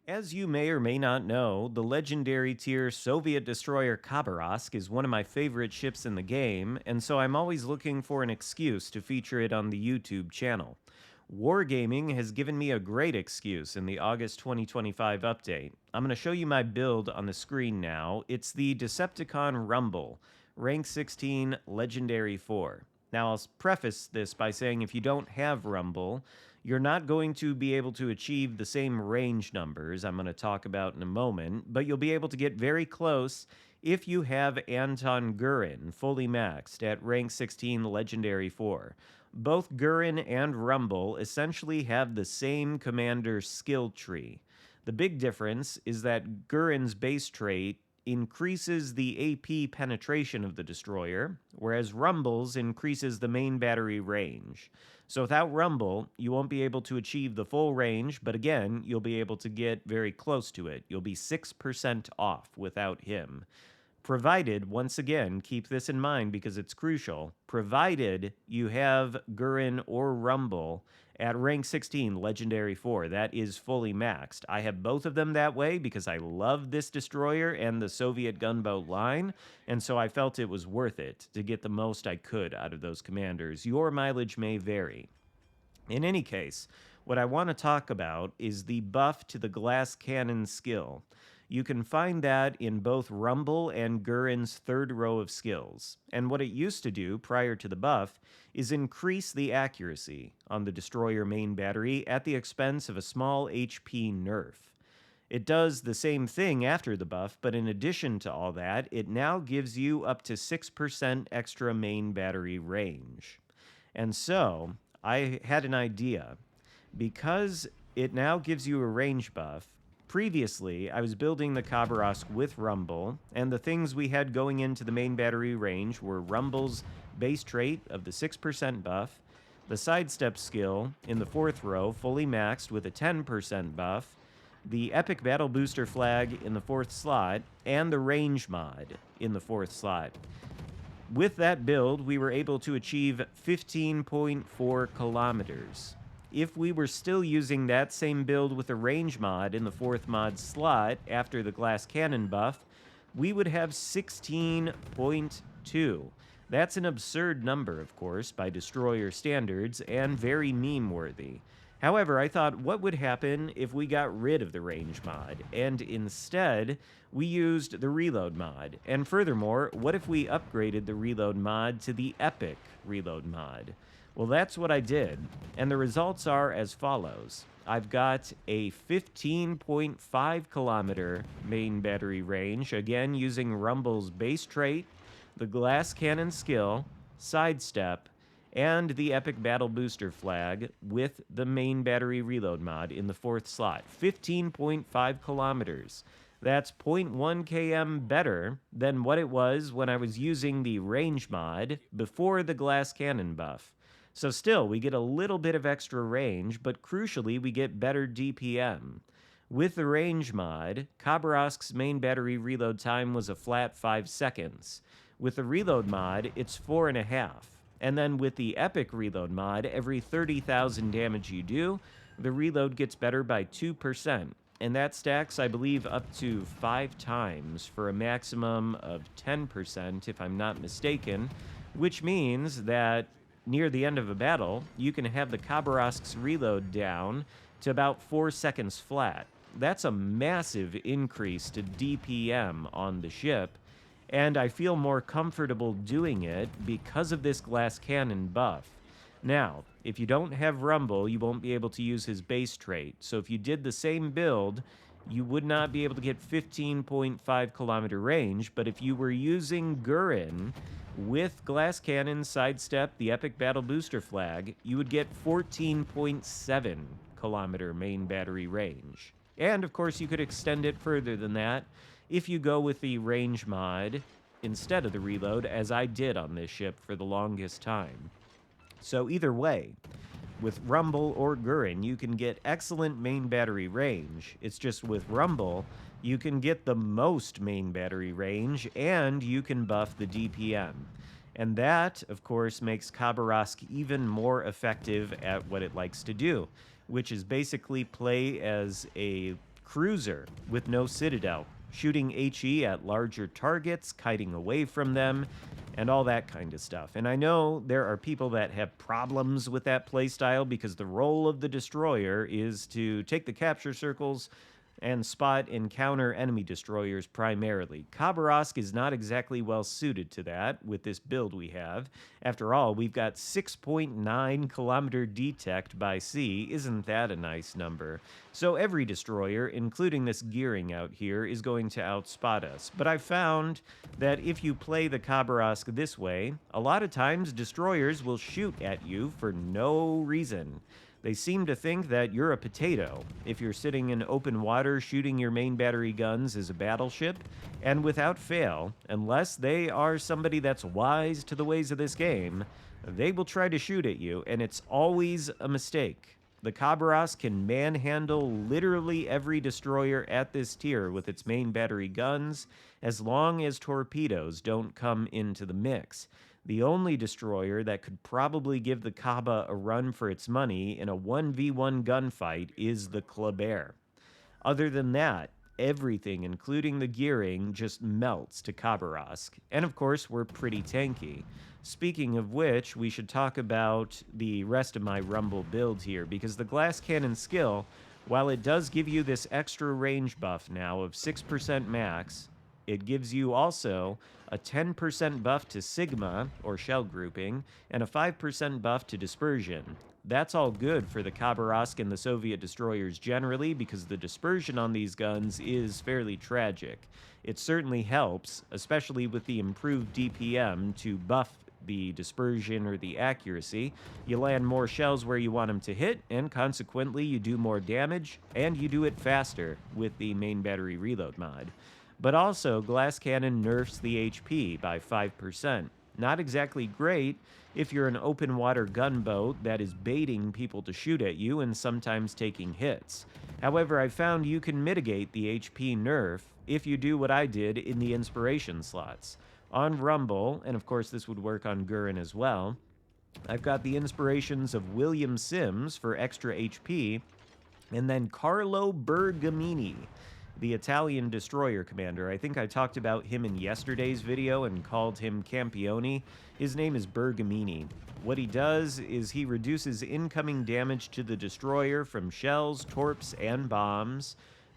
As you may or may not know, the legendary tier Soviet destroyer Khabarovsk is one of my favorite ships in the game, and so I'm always looking for an excuse to feature it on the YouTube channel. Wargaming has given me a great excuse in the August 2025 update. I'm going to show you my build on the screen now. It's the Decepticon Rumble, rank 16, legendary 4. Now, I'll preface this by saying if you don't have Rumble, you're not going to be able to achieve the same range numbers I'm going to talk about in a moment, but you'll be able to get very close if you have Anton Gurin fully maxed at rank 16 legendary 4. Both Gurin and Rumble essentially have the same commander skill tree. The big difference is that Gurin's base trait increases the AP penetration of the destroyer, whereas Rumble's increases the main battery range. So without Rumble, you won't be able to achieve the full range, but again, you'll be able to get very close to it. You'll be 6% off without him. Provided, once again, keep this in mind because it's crucial, provided you have Gurin or Rumble at rank 16 legendary 4. That is fully maxed. I have both of them that way because I love this destroyer and the Soviet gunboat line, and so I felt it was worth it to get the most I could out of those commanders. Your mileage may vary. In any case, what I want to talk about is the buff to the glass cannon skill. You can find that in both Rumble and Gurin's third row of skills. And what it used to do prior to the buff is increase the accuracy on the destroyer main battery at the expense of a small HP nerf. It does the same thing after the buff, but in addition to all that, it now gives you up to 6% extra main battery range. And so, I had an idea. Because it now gives you a range buff, previously, I was building the Khabarovsk with Rumble, and the things we had going into the main battery range were Rumble's base trait of the 6% buff, the sidestep skill in the fourth row, fully maxed with a 10% buff, the epic battle booster flag in the fourth slot, and the range mod in the fourth slot. With that build, we were able to achieve 15.4 kilometers. If we were still using that same build with a range mod in the fourth mod slot after the glass cannon buff, we would have 16.2. That's an absurd number, of course, by destroyer standards, and very meme-worthy. However, I thought, what would happen if we got rid of the range mod, and instead, we used the reload mod? And furthermore, what if we upgraded the reload mod to the epic reload mod? Well, that's what I did, and the results are as follows. I've got a 15.5 kilometer main battery range, again using Rumble's base trait, the glass cannon skill, sidestep, and the epic battle booster flag with the main battery reload mod in the fourth slot. 15.5 kilometers. That's 0.1 km better than what it was when I was using the range mod before the glass cannon buff. So still, we get a little bit of extra range, but crucially, we get better DPM. With the range mod, Khabarovsk's main battery reload time was a flat 5 seconds. With the reload mod, it's 4.5. And then with the epic reload mod, every 30,000 damage you do, the reload gets better by 2%. And that stacks, I believe, up to 5 times for a maximum of 10%, if I'm not mistaken, which means that near the end of a battle, you can have the Khabarovsk's reload down to about 4 seconds flat. That's a massive increase to DPM on the ship, and I feel more comfortable doing it because of this glass cannon buff. Now, if you don't have Rumble, you won't be able to use his base trait, so if you did the same build, you would not be able to get 15.5 kilometer range, but if you were using Gurin with glass cannon, sidestep, the epic battle booster flag, you would get 14.7 kilometer main battery range. And of course, you could extend it further than that if you go with the range mod instead of the reload, as I did on this ship for the longest time. So either way, with Rumble or Gurin, you can get excellent main battery range. It's just with Rumble, you can get the most main battery range, and you can buff the DPM. And that, of course, makes Khabarovsk even more effective at what it likes to do, which is basically play as a cruiser with no citadel, shooting HE at larger targets, kiting away from them, and all that kind of stuff. And I know there are people that have problems with that playstyle because the role of the destroyer is to take the capture circles and spot and counter enemy destroyers primarily. Khabarovsk is not exactly well suited to that with this build we have. After all, we've got 6.9 kilometer detect by sea. Isn't that a nice number? So every destroyer, including this gearing out here, is going to outspot us. But I found that if you play the Khabarovsk this way, a lot of times destroyers will shoot at you for no reason. They seem to think that you're a potato if you're sitting in open water shooting your main battery guns as a battleship, and without fail, unless they are somebody that's wise to the ways of this game, they will try to shoot at you, and it's always a mistake. The Khabarovsk can manhandle literally every destroyer at this tier with its main battery guns, as long as torpedoes don't come into the mix. The only destroyer that could probably give the Khaba a run for its money in a 1v1 gunfight is the Khaba. Other than that, everything, including the gearing, just melts to Khabarovsk. And of course, we're pretty tanky. Speaking of which, we should talk about the rest of my Rumble build here, because the glass cannon skill, while it does give you this extra range buff now of 6% max, it gives you also a 10% buff to Sigma, or shell grouping, and a 5% buff to dispersion. That's all good for the Khabarovsk and the Soviet destroyers generally, because the dispersion on these guns is fairly tragic. It certainly helps, especially with the improved DPM, to buff the dispersion or the accuracy. You land more shells where you want them to hit, and consequently you do more damage, and you do it faster with the main battery reload mod. But also, glass cannon nerfs the HP by 5%. Not exactly great if you're an open water gunboat that is baiting people to shoot at you and sometimes taking hits. However, I found you can mitigate the HP nerf if you do what I did in the inspiration slots. On Rumble, and of course this would work on Gurren as well, I've got the inspirations of William Sims for extra HP, and then Carlo Bergamini, the Italian destroyer commander. I think I talked about him in yesterday's video and called him Campione. His name is Bergamini. What he does is he reduces incoming damage to the destroyer from shells, torps, and bombs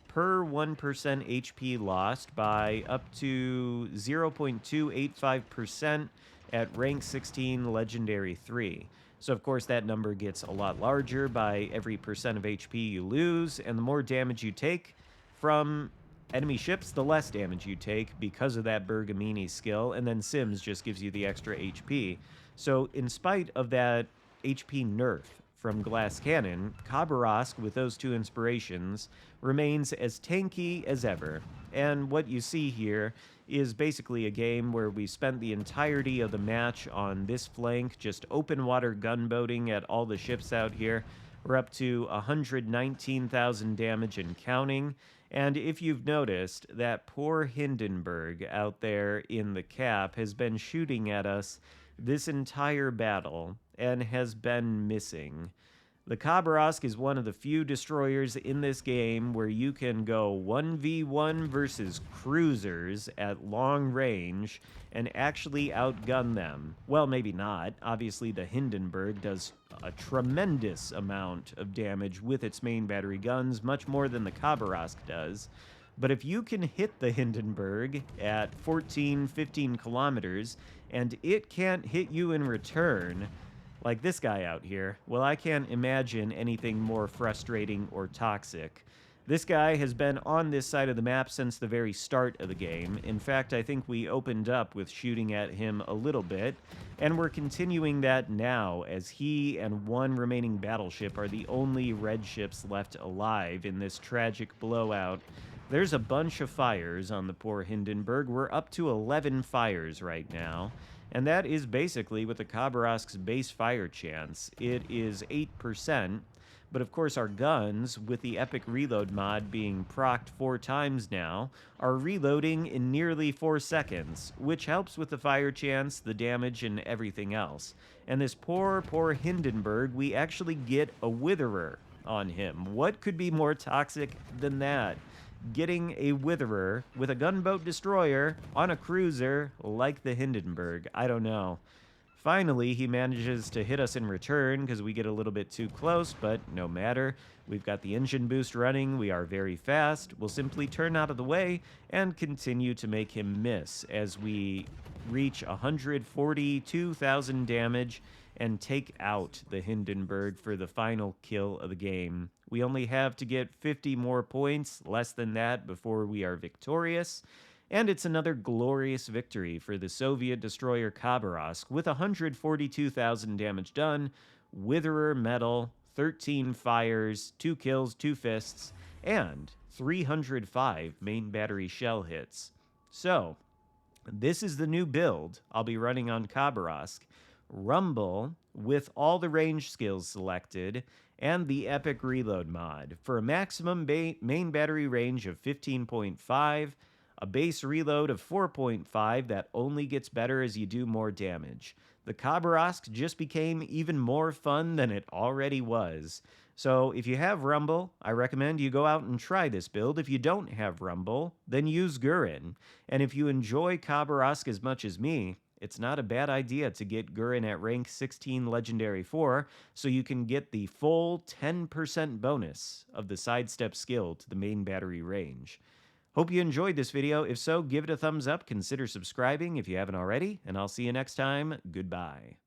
per 1% HP lost by up to 0.285% at rank 16 legendary 3. So of course that number gets a lot larger by every percent of HP you lose, and the more damage you take from enemy ships, the less damage you take because of that Bergamini skill, and then Sims just gives you the extra HP. So in spite of that HP nerf from glass cannon, Khabarovsk with those two inspirations remains as tanky as ever. And what you see here is basically a game where we spent the entirety of the match on this flank, just open water gunboating at all the ships out here. We're up to 119,000 damage and counting. And if you've noticed, that poor Hindenburg out there in the cap has been shooting at us this entire battle and has been missing. The Khabarovsk is one of the few destroyers in this game where you can go 1v1 versus cruisers at long range and actually outgun them. Well, maybe not. Obviously, the Hindenburg does a tremendous amount of damage with its main battery guns, much more than the Khabarovsk does. But if you can hit the Hindenburg at 14, 15 kilometers, and it can't hit you in return, like this guy out here, well, I can't imagine anything more frustrating or toxic. This guy has been on this side of the map since the very start of the game. In fact, I think we opened up with shooting at him a little bit, and we're continuing that now as he and one remaining battleship are the only red ships left alive in this tragic blowout. There's a bunch of fires on the poor Hindenburg. We're up to 11 fires right now. And that is basically with the Khabarovsk's base fire chance. It is 8%, but of course our guns, with the epic reload mod being procced 4 times now, are reloading in nearly 4 seconds, which helps with the fire chance, the damage, and everything else. And this poor Hindenburg, we actually get a Witherer on him. What could be more toxic than that? Getting a Witherer with a gunboat destroyer on a cruiser like the Hindenburg. I don't know. Finally, he manages to hit us in return because we get a little bit too close, but no matter. We've got the engine boost running. We are very fast. We'll simply turn out of the way and continue to make him miss as we reach 142,000 damage and take out the Hindenburg for the final kill of the game. We only have to get 50 more points, less than that, before we are victorious. And it's another glorious victory for the Soviet destroyer Khabarovsk with 142,000 damage done, Witherer medal, 13 fires, 2 kills, 2 fists, and 305 main battery shell hits. So, this is the new build I'll be running on Khabarovsk. Rumble with all the range skills selected and the epic reload mod for a maximum main battery range of 15.5, a base reload of 4.5 that only gets better as you do more damage. The Khabarovsk just became even more fun than it already was. So if you have Rumble, I recommend you go out and try this build. If you don't have Rumble, then use Gurin. And if you enjoy Khabarovsk as much as me, it's not a bad idea to get Gurin at rank 16 Legendary 4 so you can get the full 10% bonus of the sidestep skill to the main battery range. Hope you enjoyed this video. If so, give it a thumbs up, consider subscribing if you haven't already, and I'll see you next time. Goodbye.